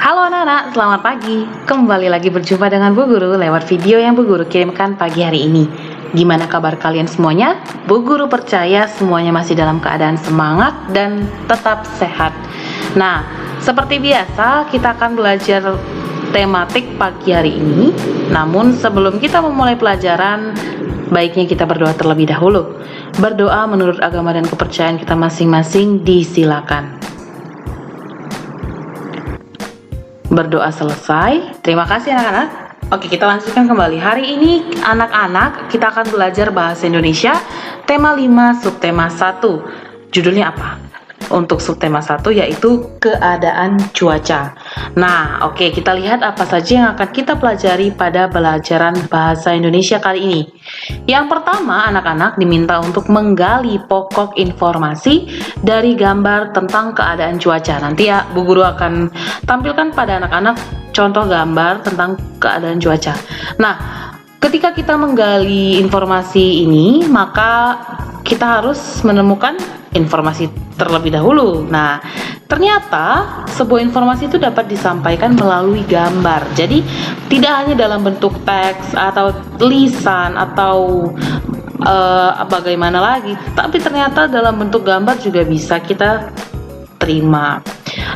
Halo anak-anak, selamat pagi. Kembali lagi berjumpa dengan Bu Guru lewat video yang Bu Guru kirimkan pagi hari ini. Gimana kabar kalian semuanya? Bu Guru percaya semuanya masih dalam keadaan semangat dan tetap sehat. Nah, seperti biasa kita akan belajar tematik pagi hari ini. Namun sebelum kita memulai pelajaran, baiknya kita berdoa terlebih dahulu. Berdoa menurut agama dan kepercayaan kita masing-masing disilakan. Berdoa selesai. Terima kasih anak-anak. Oke, kita lanjutkan kembali. Hari ini anak-anak kita akan belajar bahasa Indonesia tema 5 subtema 1. Judulnya apa? Untuk subtema 1 yaitu keadaan cuaca. Nah, oke, kita lihat apa saja yang akan kita pelajari pada pelajaran bahasa Indonesia kali ini. Yang pertama, anak-anak diminta untuk menggali pokok informasi dari gambar tentang keadaan cuaca. Nanti ya, Bu Guru akan tampilkan pada anak-anak contoh gambar tentang keadaan cuaca. Nah, ketika kita menggali informasi ini, maka kita harus menemukan informasi terlebih dahulu. Nah, ternyata sebuah informasi itu dapat disampaikan melalui gambar. Jadi, tidak hanya dalam bentuk teks atau lisan atau bagaimana lagi, tapi ternyata dalam bentuk gambar juga bisa kita terima.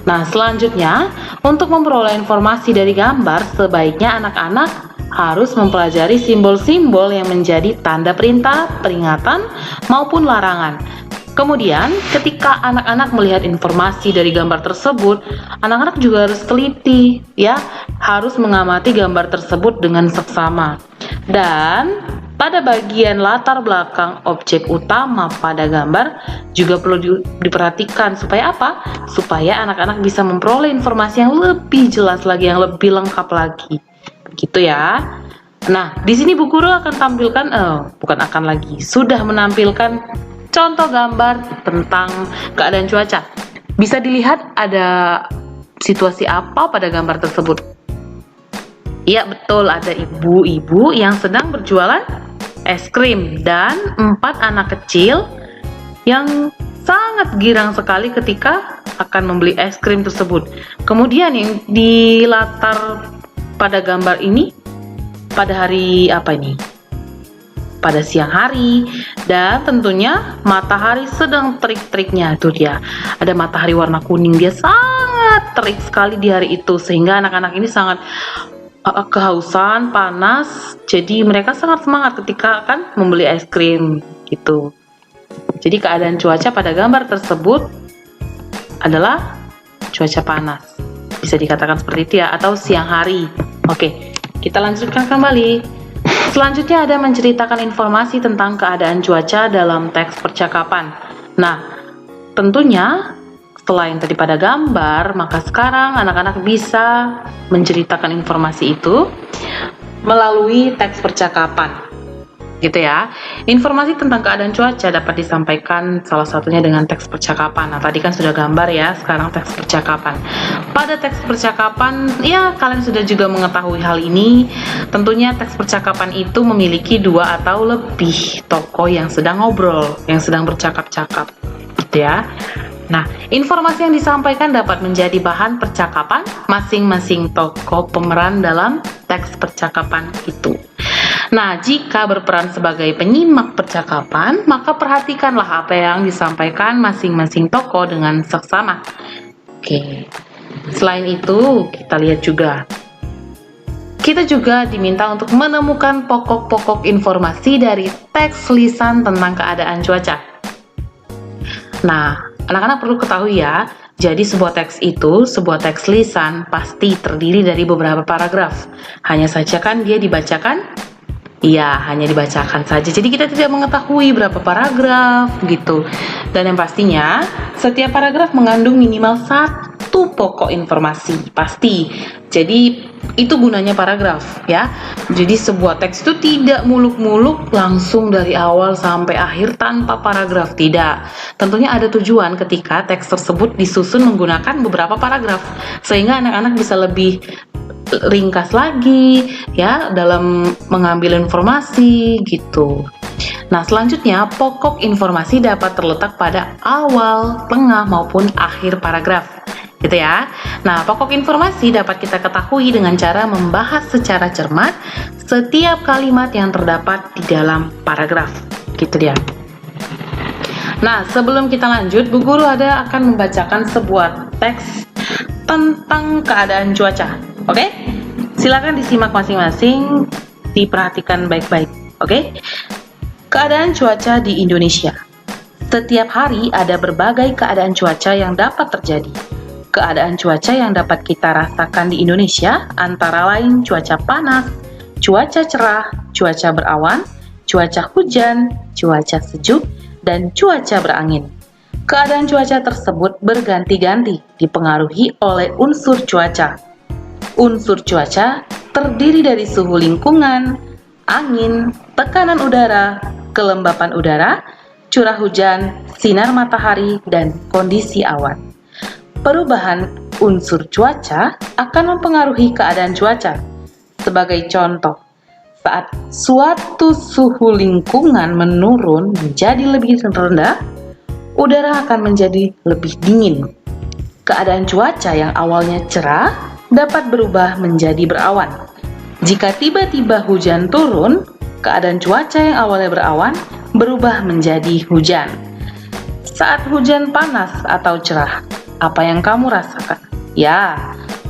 Nah, selanjutnya, untuk memperoleh informasi dari gambar, sebaiknya anak-anak harus mempelajari simbol-simbol yang menjadi tanda perintah, peringatan, maupun larangan. Kemudian, ketika anak-anak melihat informasi dari gambar tersebut, anak-anak juga harus teliti, ya, harus mengamati gambar tersebut dengan seksama. Dan pada bagian latar belakang objek utama pada gambar juga perlu diperhatikan supaya apa? Supaya anak-anak bisa memperoleh informasi yang lebih jelas lagi, yang lebih lengkap lagi. Begitu ya. Nah, di sini Bu Guru akan tampilkan, sudah menampilkan contoh gambar tentang keadaan cuaca. Bisa dilihat ada situasi apa pada gambar tersebut? Iya, betul, ada ibu-ibu yang sedang berjualan es krim dan 4 anak kecil yang sangat girang sekali ketika akan membeli es krim tersebut. Kemudian yang di latar pada gambar ini pada hari apa ini? Pada siang hari, dan tentunya matahari sedang terik-teriknya. Itu dia, ada matahari warna kuning, dia sangat terik sekali di hari itu, sehingga anak-anak ini sangat kehausan, panas, jadi mereka sangat semangat ketika akan membeli es krim gitu. Jadi keadaan cuaca pada gambar tersebut adalah cuaca panas, bisa dikatakan seperti itu ya, atau siang hari. Oke, kita lanjutkan kembali. Selanjutnya ada menceritakan informasi tentang keadaan cuaca dalam teks percakapan. Nah, tentunya selain tadi pada gambar, maka sekarang anak-anak bisa menceritakan informasi itu melalui teks percakapan. Gitu ya. Informasi tentang keadaan cuaca dapat disampaikan salah satunya dengan teks percakapan. Nah, tadi kan sudah gambar ya, sekarang teks percakapan. Pada teks percakapan, ya kalian sudah juga mengetahui hal ini. Tentunya teks percakapan itu memiliki 2 atau lebih tokoh yang sedang ngobrol, yang sedang bercakap-cakap. Gitu ya. Nah, informasi yang disampaikan dapat menjadi bahan percakapan masing-masing tokoh pemeran dalam teks percakapan itu. Nah, jika berperan sebagai penyimak percakapan, maka perhatikanlah apa yang disampaikan masing-masing tokoh dengan seksama. Oke. Selain itu, kita lihat juga. Kita juga diminta untuk menemukan pokok-pokok informasi dari teks lisan tentang keadaan cuaca. Nah, anak-anak perlu ketahui ya, jadi sebuah teks lisan pasti terdiri dari beberapa paragraf. Hanya saja kan dia dibacakan? Iya, hanya dibacakan saja. Jadi kita tidak mengetahui berapa paragraf gitu. Dan yang pastinya, setiap paragraf mengandung minimal 1 pokok informasi, pasti. Jadi itu gunanya paragraf ya. Jadi sebuah teks itu tidak muluk-muluk langsung dari awal sampai akhir tanpa paragraf, tidak. Tentunya ada tujuan ketika teks tersebut disusun menggunakan beberapa paragraf, sehingga anak-anak bisa lebih ringkas lagi ya dalam mengambil informasi gitu. Nah, selanjutnya pokok informasi dapat terletak pada awal, tengah maupun akhir paragraf. gitu ya. Nah, pokok informasi dapat kita ketahui dengan cara membahas secara cermat setiap kalimat yang terdapat di dalam paragraf, gitu dia. Nah, sebelum kita lanjut, Bu Guru akan membacakan sebuah teks tentang keadaan cuaca. Oke? Silakan disimak masing-masing, diperhatikan baik-baik. Oke? Keadaan cuaca di Indonesia. Setiap hari ada berbagai keadaan cuaca yang dapat terjadi. Keadaan cuaca yang dapat kita rasakan di Indonesia antara lain cuaca panas, cuaca cerah, cuaca berawan, cuaca hujan, cuaca sejuk, dan cuaca berangin. Keadaan cuaca tersebut berganti-ganti dipengaruhi oleh unsur cuaca. Unsur cuaca terdiri dari suhu lingkungan, angin, tekanan udara, kelembapan udara, curah hujan, sinar matahari, dan kondisi awan. Perubahan unsur cuaca akan mempengaruhi keadaan cuaca. Sebagai contoh, saat suatu suhu lingkungan menurun menjadi lebih rendah, udara akan menjadi lebih dingin. Keadaan cuaca yang awalnya cerah dapat berubah menjadi berawan. Jika tiba-tiba hujan turun, keadaan cuaca yang awalnya berawan berubah menjadi hujan. Saat hujan panas atau cerah, apa yang kamu rasakan? Ya,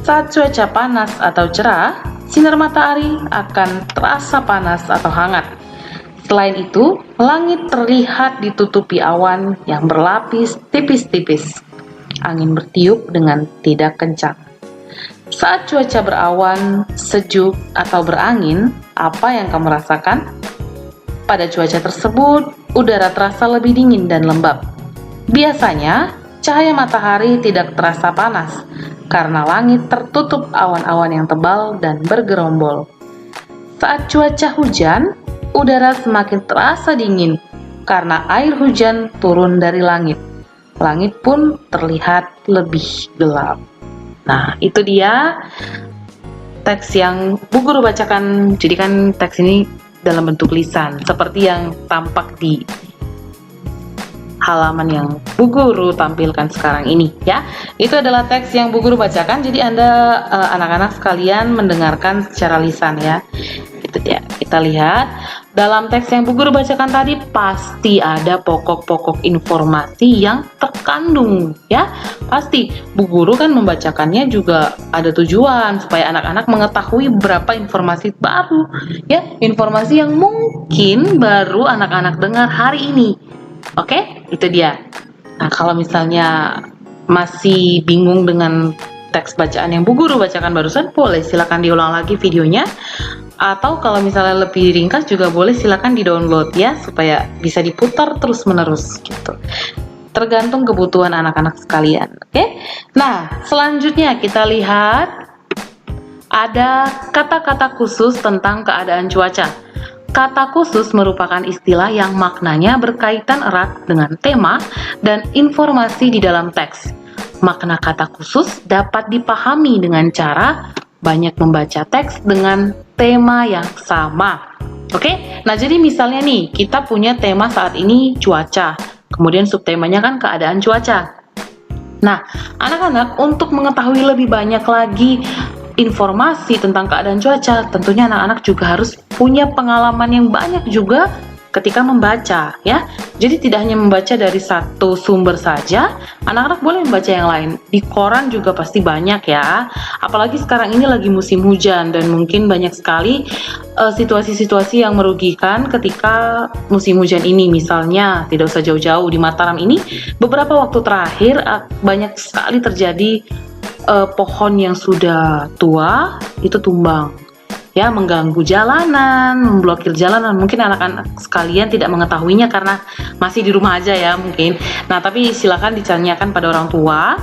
saat cuaca panas atau cerah, sinar matahari akan terasa panas atau hangat. Selain itu, langit terlihat ditutupi awan yang berlapis tipis-tipis. Angin bertiup dengan tidak kencang. Saat cuaca berawan, sejuk, atau berangin, apa yang kamu rasakan? Pada cuaca tersebut, udara terasa lebih dingin dan lembab. Biasanya, cahaya matahari tidak terasa panas karena langit tertutup awan-awan yang tebal dan bergerombol. Saat cuaca hujan, udara semakin terasa dingin karena air hujan turun dari langit. Langit pun terlihat lebih gelap. Nah, itu dia teks yang Bu Guru bacakan. Jadi kan teks ini dalam bentuk lisan, seperti yang tampak di halaman yang Bu Guru tampilkan sekarang ini ya. Itu adalah teks yang Bu Guru bacakan, jadi Anda anak-anak sekalian mendengarkan secara lisan ya. Itu dia. Kita lihat dalam teks yang Bu Guru bacakan tadi pasti ada pokok-pokok informasi yang terkandung ya. Pasti Bu Guru kan membacakannya juga ada tujuan supaya anak-anak mengetahui beberapa informasi baru ya, informasi yang mungkin baru anak-anak dengar hari ini. Oke, itu dia. Nah, kalau misalnya masih bingung dengan teks bacaan yang Bu Guru bacakan barusan, boleh silakan diulang lagi videonya. Atau kalau misalnya lebih ringkas juga boleh silakan di-download ya, supaya bisa diputar terus-menerus gitu. Tergantung kebutuhan anak-anak sekalian. Oke? Nah, selanjutnya kita lihat ada kata-kata khusus tentang keadaan cuaca. Kata khusus merupakan istilah yang maknanya berkaitan erat dengan tema dan informasi di dalam teks. Makna kata khusus dapat dipahami dengan cara banyak membaca teks dengan tema yang sama. Oke? Nah, jadi misalnya nih, kita punya tema saat ini cuaca. Kemudian subtemanya kan keadaan cuaca. Nah, anak-anak untuk mengetahui lebih banyak lagi informasi tentang keadaan cuaca, tentunya anak-anak juga harus punya pengalaman yang banyak juga ketika membaca ya. Jadi tidak hanya membaca dari satu sumber saja, anak-anak boleh membaca yang lain. Di koran juga pasti banyak ya. Apalagi sekarang ini lagi musim hujan dan mungkin banyak sekali situasi-situasi yang merugikan ketika musim hujan ini. Misalnya, tidak usah jauh-jauh, di Mataram ini beberapa waktu terakhir banyak sekali terjadi pohon yang sudah tua itu tumbang ya, mengganggu jalanan, memblokir jalanan. Mungkin anak-anak sekalian tidak mengetahuinya karena masih di rumah aja ya mungkin. Nah, tapi silakan ditanyakan pada orang tua,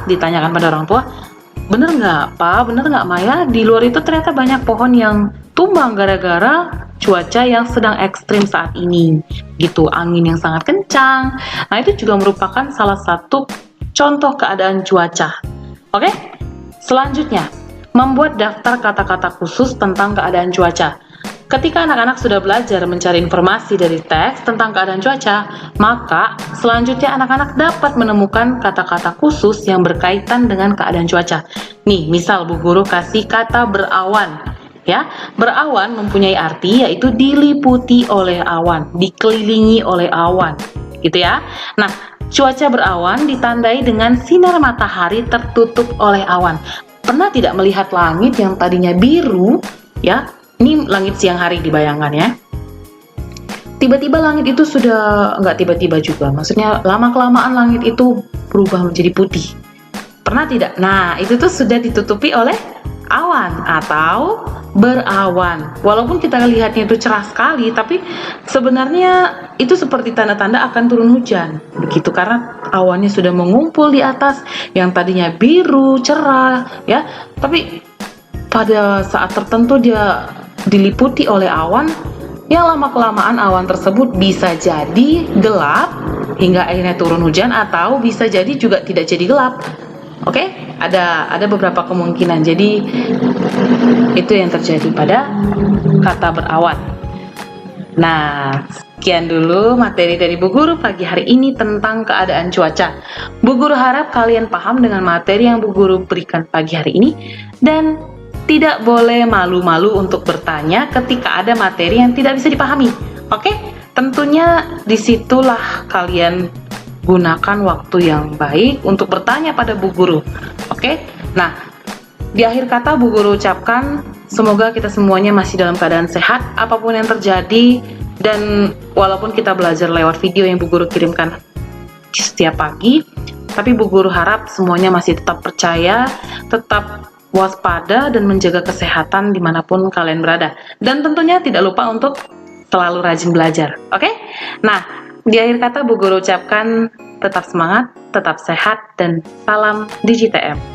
bener nggak Pak, bener nggak Maya, di luar itu ternyata banyak pohon yang tumbang gara-gara cuaca yang sedang ekstrim saat ini gitu, angin yang sangat kencang. Nah, itu juga merupakan salah satu contoh keadaan cuaca. Oke? Selanjutnya, membuat daftar kata-kata khusus tentang keadaan cuaca. Ketika anak-anak sudah belajar mencari informasi dari teks tentang keadaan cuaca, maka selanjutnya anak-anak dapat menemukan kata-kata khusus yang berkaitan dengan keadaan cuaca. Nih, misal Bu Guru kasih kata berawan. Ya, berawan mempunyai arti yaitu diliputi oleh awan, dikelilingi oleh awan, gitu ya. Nah, cuaca berawan ditandai dengan sinar matahari tertutup oleh awan. Pernah tidak melihat langit yang tadinya biru, ya? Ini langit siang hari dibayangkan ya. Tiba-tiba langit itu sudah, nggak tiba-tiba juga, maksudnya lama-kelamaan langit itu berubah menjadi putih. Pernah tidak? Nah, itu tuh sudah ditutupi oleh awan atau berawan. Walaupun kita lihatnya itu cerah sekali, tapi sebenarnya itu seperti tanda-tanda akan turun hujan. Begitu, karena awannya sudah mengumpul di atas yang tadinya biru, cerah, ya. Tapi pada saat tertentu dia diliputi oleh awan, yang lama-kelamaan awan tersebut bisa jadi gelap hingga akhirnya turun hujan, atau bisa jadi juga tidak jadi gelap. Oke, ada beberapa kemungkinan. Jadi itu yang terjadi pada kata berawan. Nah, sekian dulu materi dari Bu Guru pagi hari ini tentang keadaan cuaca. Bu Guru harap kalian paham dengan materi yang Bu Guru berikan pagi hari ini, dan tidak boleh malu-malu untuk bertanya ketika ada materi yang tidak bisa dipahami. Oke? Tentunya disitulah kalian gunakan waktu yang baik untuk bertanya pada Bu Guru. Oke? Nah, di akhir kata Bu Guru ucapkan semoga kita semuanya masih dalam keadaan sehat apapun yang terjadi, dan walaupun kita belajar lewat video yang Bu Guru kirimkan setiap pagi, tapi Bu Guru harap semuanya masih tetap percaya, tetap waspada, dan menjaga kesehatan dimanapun kalian berada. Dan tentunya tidak lupa untuk selalu rajin belajar. Oke? Nah, di akhir kata Bu Guru ucapkan tetap semangat, tetap sehat, dan salam DigiTM.